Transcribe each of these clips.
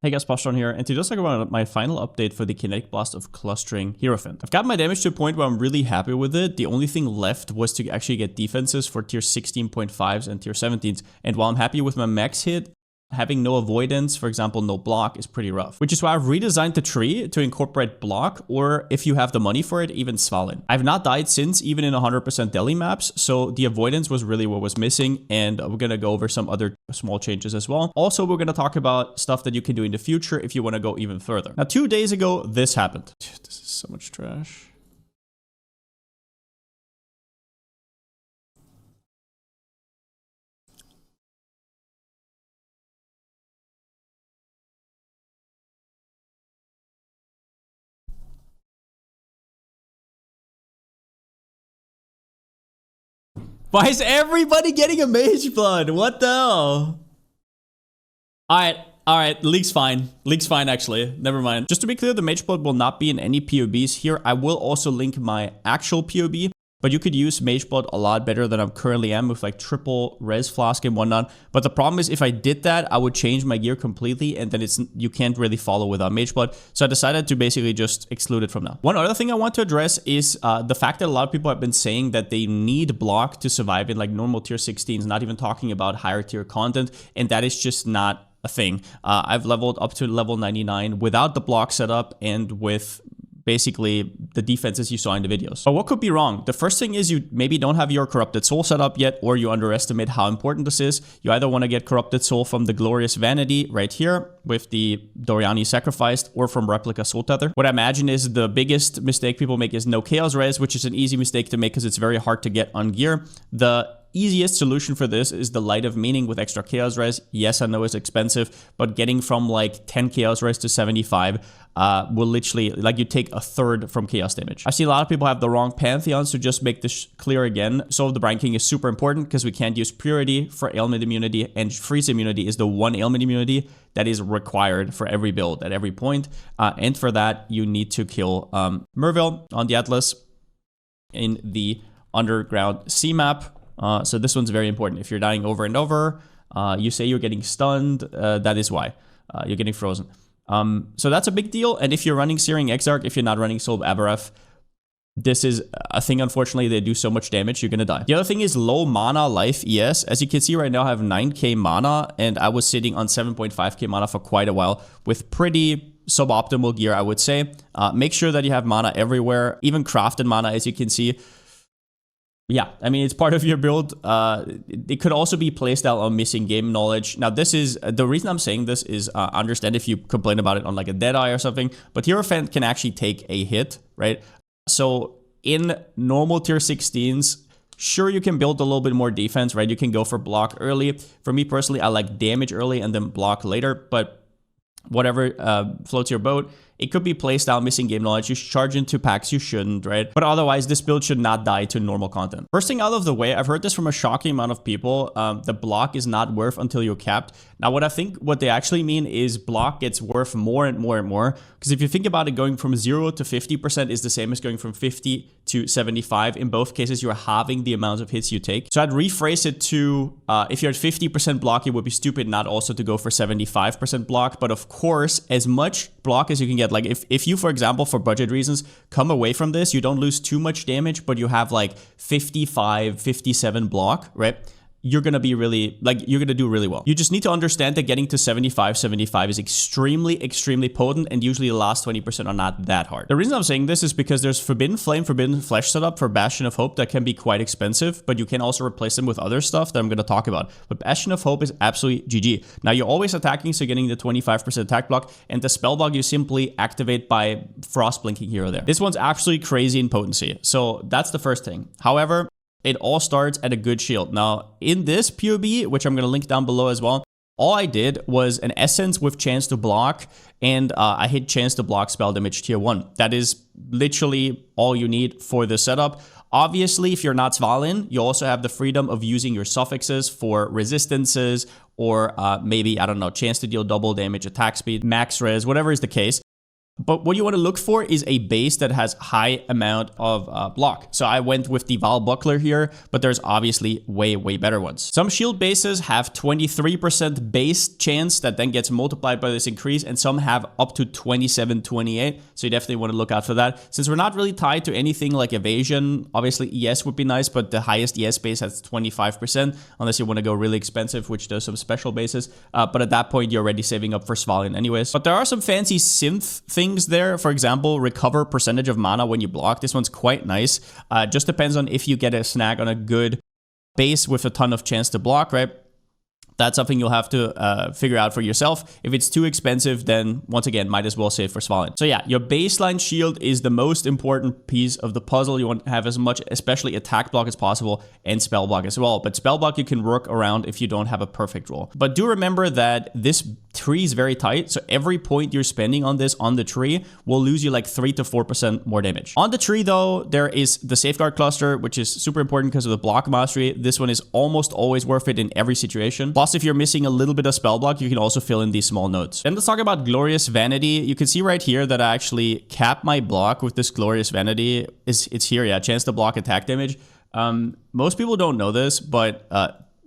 Hey guys, Palsteron here, and today let's talk about my final update for the Kinetic Blast of Clustering Hierophant. I've got my damage to a point where I'm really happy with it. The only thing left was to actually get defenses for tier 16.5s and tier 17s, and while I'm happy with my max hit, having no avoidance, for example, no block, is pretty rough. Which is why I've redesigned the tree to incorporate block, or if you have the money for it, even Svalinn. I've not died since, even in 100% Delhi maps, so the avoidance was really what was missing, and we're gonna go over some other small changes as well. Also, we're gonna talk about stuff that you can do in the future if you wanna go even further. Now, 2 days ago, this happened. Dude, this is so much trash. Why is everybody getting a mage blood? What the hell? Alright, League's fine. League's fine, actually. Never mind. Just to be clear, the mage blood will not be in any POBs here. I will also link my actual POB, but you could use mage blood a lot better than I currently am with like triple res flask and whatnot. But the problem is if I did that, I would change my gear completely, and then you can't really follow without mage blood. So I decided to basically just exclude it from now. One other thing I want to address is the fact that a lot of people have been saying that they need block to survive in like normal tier 16s, not even talking about higher tier content, and that is just not a thing. I've leveled up to level 99 without the block setup and with basically the defenses you saw in the videos. But what could be wrong? The first thing is you maybe don't have your Corrupted Soul set up yet, or you underestimate how important this is. You either want to get Corrupted Soul from the Glorious Vanity right here with the Doriani Sacrificed, or from Replica Soul Tether. What I imagine is the biggest mistake people make is no Chaos Res, which is an easy mistake to make because it's very hard to get on gear. The easiest solution for this is the Light of Meaning with extra Chaos Res. Yes, I know it's expensive, but getting from like 10 Chaos Res to 75 will literally, like, you take a third from chaos damage. I see a lot of people have the wrong pantheons, so just make this clear again. Soul of the Brine King is super important because we can't use Purity for ailment immunity, and Freeze immunity is the one ailment immunity that is required for every build at every point. And for that, you need to kill Merville on the Atlas in the Underground Sea map. So this one's very important. If you're dying over and over, you say you're getting stunned, that is why. You're getting frozen. So that's a big deal. And if you're running Searing Exarch, if you're not running Soul of Aberrath, this is a thing. Unfortunately, they do so much damage, you're gonna die. The other thing is low mana life ES. As you can see right now, I have 9k mana, and I was sitting on 7.5k mana for quite a while with pretty suboptimal gear, I would say. Make sure that you have mana everywhere, even crafted mana, as you can see. Yeah, I mean, it's part of your build. It could also be playstyle on missing game knowledge. Now, this is the reason I'm saying this is understand if you complain about it on like a Deadeye or something, but Hierophant can actually take a hit, right? So in normal tier 16s, sure, you can build a little bit more defense, right? You can go for block early. For me personally, I like damage early and then block later, but whatever floats your boat. It could be playstyle, missing game knowledge. You should charge into packs, you shouldn't, right? But otherwise, this build should not die to normal content. First thing out of the way, I've heard this from a shocking amount of people. The block is not worth until you're capped. Now, what they actually mean is block gets worth more and more and more. Because if you think about it, going from 0 to 50% is the same as going from 50 to 75. In both cases, you're halving the amount of hits you take. So I'd rephrase it to, if you're at 50% block, it would be stupid not also to go for 75% block. But of course, as much block as you can get. Like if you, for example, for budget reasons, come away from this, you don't lose too much damage, but you have like 55, 57 block, right? You're going to be really, like, you're going to do really well. You just need to understand that getting to 75 is extremely, extremely potent, and usually the last 20% are not that hard. The reason I'm saying this is because there's Forbidden Flame, Forbidden Flesh setup for Bastion of Hope that can be quite expensive, but you can also replace them with other stuff that I'm going to talk about. But Bastion of Hope is absolutely GG. Now, you're always attacking, so getting the 25% attack block, and the spell block you simply activate by Frost Blinking here or there. This one's absolutely crazy in potency, so that's the first thing. However, it all starts at a good shield. Now, in this POB, which I'm going to link down below as well, all I did was an Essence with chance to block, and I hit chance to block spell damage tier 1. That is literally all you need for the setup. Obviously, if you're not Svalinn, you also have the freedom of using your suffixes for resistances, or maybe, I don't know, chance to deal double damage, attack speed, max res, whatever is the case. But what you want to look for is a base that has high amount of block. So I went with the Val Buckler here, but there's obviously way better ones. Some shield bases have 23% base chance that then gets multiplied by this increase, and some have up to 27, 28. So you definitely want to look out for that. Since we're not really tied to anything like evasion, obviously ES would be nice, but the highest ES base has 25%, unless you want to go really expensive, which does some special bases. But at that point, you're already saving up for Svalinn anyways. But there are some fancy synth things there. For example, recover percentage of mana when you block. This one's quite nice. Just depends on if you get a snag on a good base with a ton of chance to block, right? That's something you'll have to figure out for yourself. If it's too expensive, then once again, might as well save for Svalinn. So yeah, your baseline shield is the most important piece of the puzzle. You want to have as much, especially attack block as possible, and spell block as well. But spell block you can work around if you don't have a perfect roll. But do remember that this tree is very tight. So every point you're spending on this on the tree will lose you like 3 to 4% more damage. On the tree though, there is the safeguard cluster, which is super important because of the block mastery. This one is almost always worth it in every situation. Plus, if you're missing a little bit of spell block, you can also fill in these small nodes. And let's talk about Glorious Vanity. You can see right here that I actually cap my block with this Glorious Vanity. It's here, yeah, chance to block attack damage. Most people don't know this, but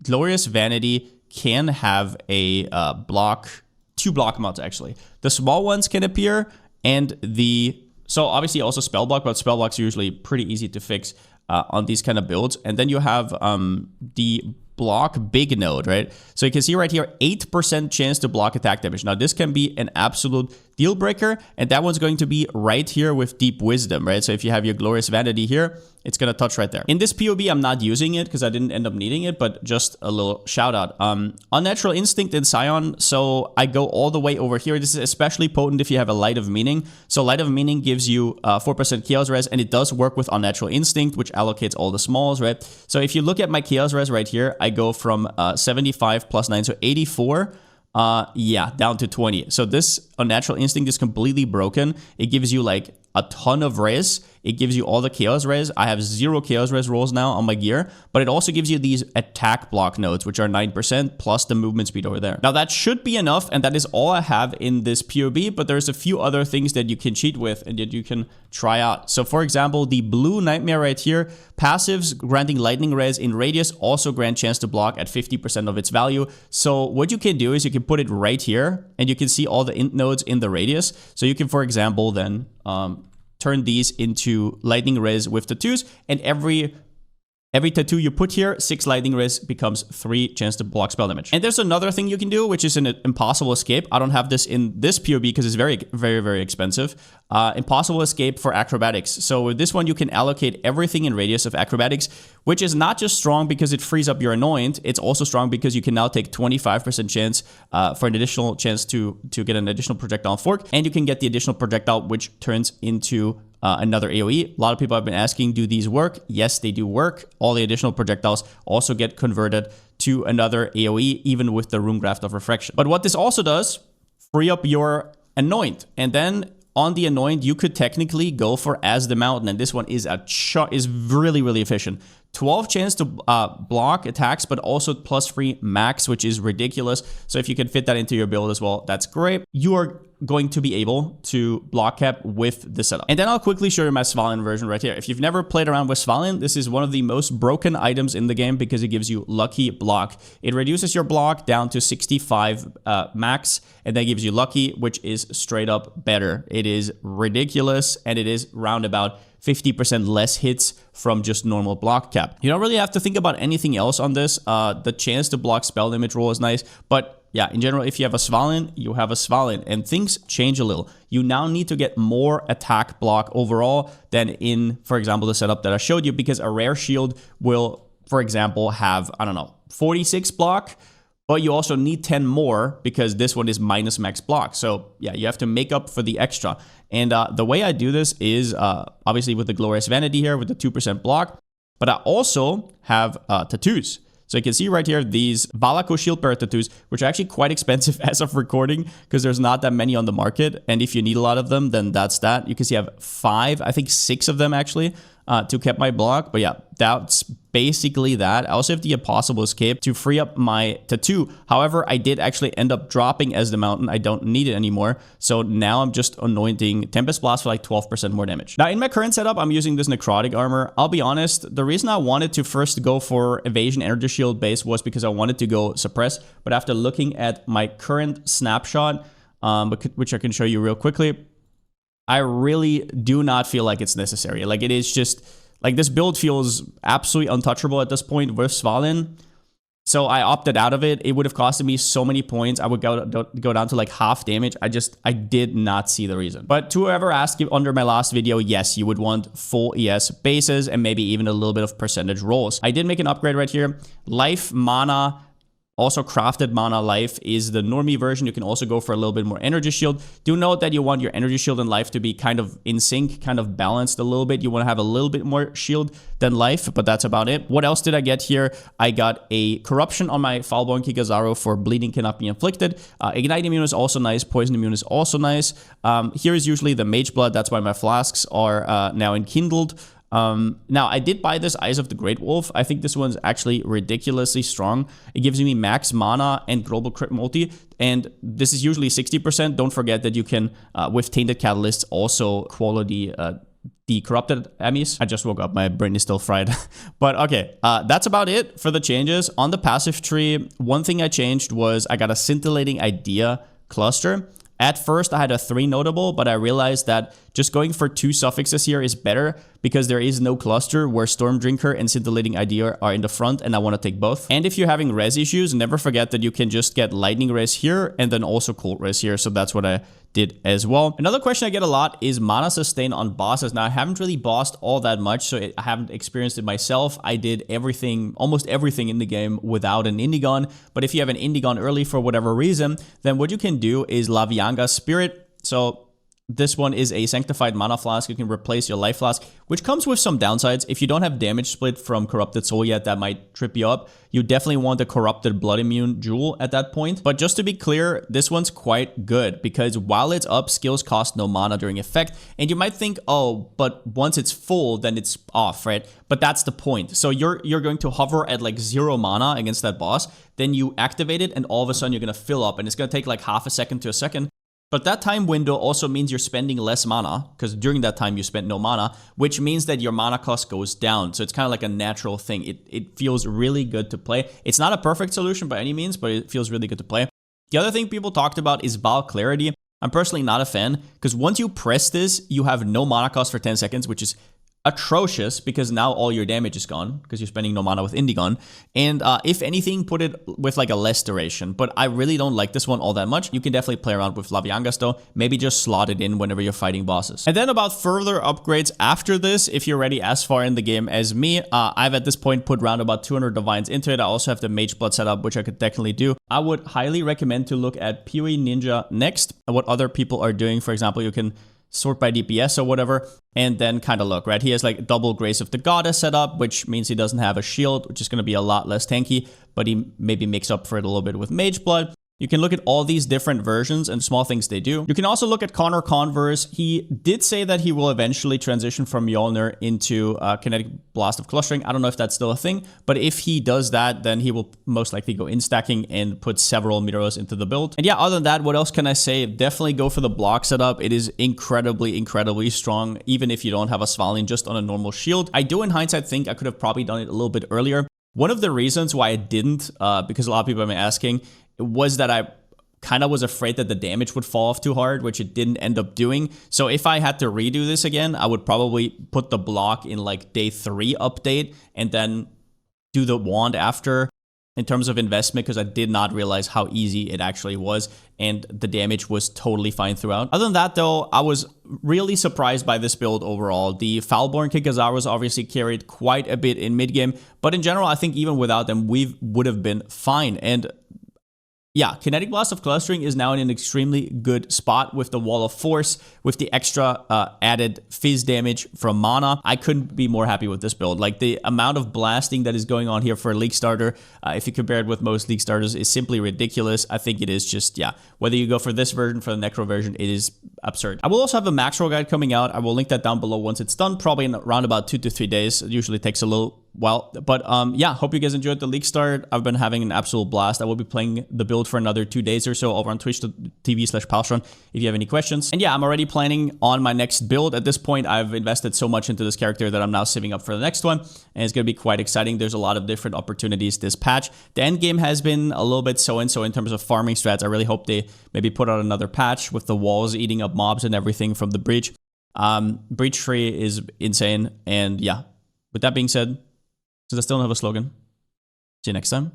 Glorious Vanity can have a two block mods actually. The small ones can appear, and so obviously also spell block, but spell block's usually pretty easy to fix on these kind of builds. And then you have the block big node, right? So you can see right here, 8% chance to block attack damage. Now this can be an absolute deal breaker, and that one's going to be right here with Deep Wisdom, right? So if you have your Glorious Vanity here, it's going to touch right there. In this POB, I'm not using it because I didn't end up needing it, but just a little shout out. Unnatural Instinct in Scion, so I go all the way over here. This is especially potent if you have a Light of Meaning. So Light of Meaning gives you 4% Chaos Res, and it does work with Unnatural Instinct, which allocates all the smalls, right? So if you look at my Chaos Res right here, I go from 75 plus 9, so 84. Yeah, down to 20. So this Unnatural Instinct is completely broken. It gives you like a ton of res. It gives you all the chaos res. I have 0 chaos res rolls now on my gear, but it also gives you these attack block nodes, which are 9% plus the movement speed over there. Now that should be enough, and that is all I have in this POB, but there's a few other things that you can cheat with and that you can try out. So for example, the blue nightmare right here, passives granting lightning res in radius also grant chance to block at 50% of its value. So what you can do is you can put it right here, and you can see all the int nodes in the radius. So you can, for example, then turn these into lightning res with tattoos, and every tattoo you put here, 6 lightning res becomes 3 chance to block spell damage. And there's another thing you can do, which is an impossible escape. I don't have this in this POB because it's very expensive. Impossible escape for acrobatics. So with this one, you can allocate everything in radius of acrobatics, which is not just strong because it frees up your anoint. It's also strong because you can now take 25% chance for an additional chance to get an additional projectile fork, and you can get the additional projectile, which turns into another AoE. A lot of people have been asking, do these work? Yes, they do work. All the additional projectiles also get converted to another AoE, even with the Rune Graft of Refraction. But what this also does, free up your anoint, and then on the anoint, you could technically go for As the Mountain, and this one is really efficient. 12 chance to block attacks, but also +3 max, which is ridiculous. So if you can fit that into your build as well, that's great. You are going to be able to block cap with the setup. And then I'll quickly show you my Svalinn version right here. If you've never played around with Svalinn, this is one of the most broken items in the game because it gives you lucky block. It reduces your block down to 65 max, and then gives you lucky, which is straight up better. It is ridiculous, and it is roundabout 50% less hits from just normal block cap. You don't really have to think about anything else on this. The chance to block spell damage roll is nice, but yeah, in general, if you have a Svalinn, you have a Svalinn, and things change a little. You now need to get more attack block overall than in, for example, the setup that I showed you, because a rare shield will, for example, have, I don't know, 46 block, but you also need 10 more because this one is minus max block. So yeah, you have to make up for the extra. And the way I do this is obviously with the Glorious Vanity here with the 2% block, but I also have tattoos. So you can see right here, these Valako Shield Bearer tattoos, which are actually quite expensive as of recording because there's not that many on the market. And if you need a lot of them, then that's that. You can see I have 5, I think 6 of them actually. to keep my block. But yeah, that's basically that. I also have the Impossible Escape to free up my tattoo. However, I did actually end up dropping as the mountain. I don't need it anymore. So now I'm just anointing Tempest Blast for like 12% more damage. Now in my current setup, I'm using this necrotic armor. I'll be honest, the reason I wanted to first go for evasion energy shield base was because I wanted to go suppress. But after looking at my current snapshot, which I can show you real quickly, I really do not feel like it's necessary. Like it is just like this build feels absolutely untouchable at this point with Svalinn. So I opted out of it. It would have costed me so many points. I would go down to like half damage. I did not see the reason. But to whoever asked you under my last video, yes, you would want full ES bases and maybe even a little bit of percentage rolls. I did make an upgrade right here. Life, mana, also crafted mana life is the normie version. You can also go for a little bit more energy shield. Do note that you want your energy shield and life to be kind of in sync, kind of balanced a little bit. You want to have a little bit more shield than life, but that's about it. What else did I get here? I got a corruption on my Foulborn Kikazaro for bleeding cannot be inflicted. Ignite immune is also nice. Poison immune is also nice. Here is usually the mage blood. That's why my flasks are now enkindled. Now I did buy this Eyes of the Great Wolf. I think this one's actually ridiculously strong. It gives me max mana and global crit multi, and this is usually 60%. Don't forget that you can with Tainted Catalysts also quality the corrupted enemies. I just woke up, my brain is still fried. But okay, that's about it for the changes. On the passive tree, one thing I changed was I got a Scintillating Idea cluster. At first, I had a 3 notable, but I realized that just going for 2 suffixes here is better because there is no cluster where Storm Drinker and Scintillating Idea are in the front, and I want to take both. And if you're having res issues, never forget that you can just get Lightning Res here and then also Cold Res here, so that's what I did as well. Another question I get a lot is mana sustain on bosses. Now, I haven't really bossed all that much, so I haven't experienced it myself. I did everything, almost everything in the game without an Indigon, but if you have an Indigon early for whatever reason, then what you can do is Lavianga's Spirit. So this one is a Sanctified Mana Flask. You can replace your Life Flask, which comes with some downsides. If you don't have damage split from Corrupted Soul yet, that might trip you up. You definitely want a Corrupted Blood Immune Jewel at that point. But just to be clear, this one's quite good because while it's up, skills cost no mana during effect. And you might think, oh, but once it's full, then it's off, right? But that's the point. So you're going to hover at like 0 mana against that boss. Then you activate it and all of a sudden you're going to fill up. And it's going to take like half a second to a second. But that time window also means you're spending less mana because during that time you spent no mana, which means that your mana cost goes down. So it's kind of like a natural thing. It feels really good to play. It's not a perfect solution by any means, but it feels really good to play. The other thing people talked about is Val Clarity. I'm personally not a fan because once you press this, you have no mana cost for 10 seconds, which is atrocious because now all your damage is gone because you're spending no mana with Indigon. And if anything, put it with like a less duration. But I really don't like this one all that much. You can definitely play around with Laviangas though. Maybe just slot it in whenever you're fighting bosses. And then about further upgrades after this, if you're already as far in the game as me, I've at this point put around about 200 Divines into it. I also have the Mage Blood setup, which I could technically do. I would highly recommend to look at PoE Ninja next, what other people are doing. For example, you can sort by DPS or whatever, and then kind of look, right? He has like double Grace of the Goddess set up, which means he doesn't have a shield, which is going to be a lot less tanky, but he maybe makes up for it a little bit with Mage Blood. You can look at all these different versions and small things they do. You can also look at Connor Converse. He did say that he will eventually transition from Mjolnir into Kinetic Blast of Clustering. I don't know if that's still a thing, but if he does that, then he will most likely go in stacking and put several Meteoros into the build. And yeah, other than that, what else can I say? Definitely go for the block setup. It is incredibly, incredibly strong, even if you don't have a Svalinn just on a normal shield. I do in hindsight think I could have probably done it a little bit earlier. One of the reasons why I didn't, because a lot of people have been asking, was that I kind of was afraid that the damage would fall off too hard, which it didn't end up doing. So if I had to redo this again, I would probably put the block in like day 3 update and then do the wand after in terms of investment, because I did not realize how easy it actually was and the damage was totally fine throughout. Other than that though, I was really surprised by this build overall. The Foulborn Kikazaros obviously carried quite a bit in mid game, but in general, I think even without them, we would have been fine. And yeah, Kinetic Blast of Clustering is now in an extremely good spot with the Wall of Force, with the extra added fizz damage from mana. I couldn't be more happy with this build. Like, the amount of blasting that is going on here for a League starter, if you compare it with most League starters, is simply ridiculous. I think it is just, yeah, whether you go for this version, for the Necro version, it is absurd. I will also have a max roll guide coming out. I will link that down below once it's done, probably in around about 2 to 3 days. It usually takes a little while, but yeah, hope you guys enjoyed the league start. I've been having an absolute blast. I will be playing the build for another 2 days or so over on twitch.tv/Palsteron if you have any questions. And yeah, I'm already planning on my next build. At this point, I've invested so much into this character that I'm now saving up for the next one, and it's going to be quite exciting. There's a lot of different opportunities this patch. The end game has been a little bit so-and-so in terms of farming strats. I really hope they maybe put out another patch with the walls eating up mobs and everything from the breach. Breach tree is insane, and yeah, with that being said, since I still don't have a slogan, see you next time.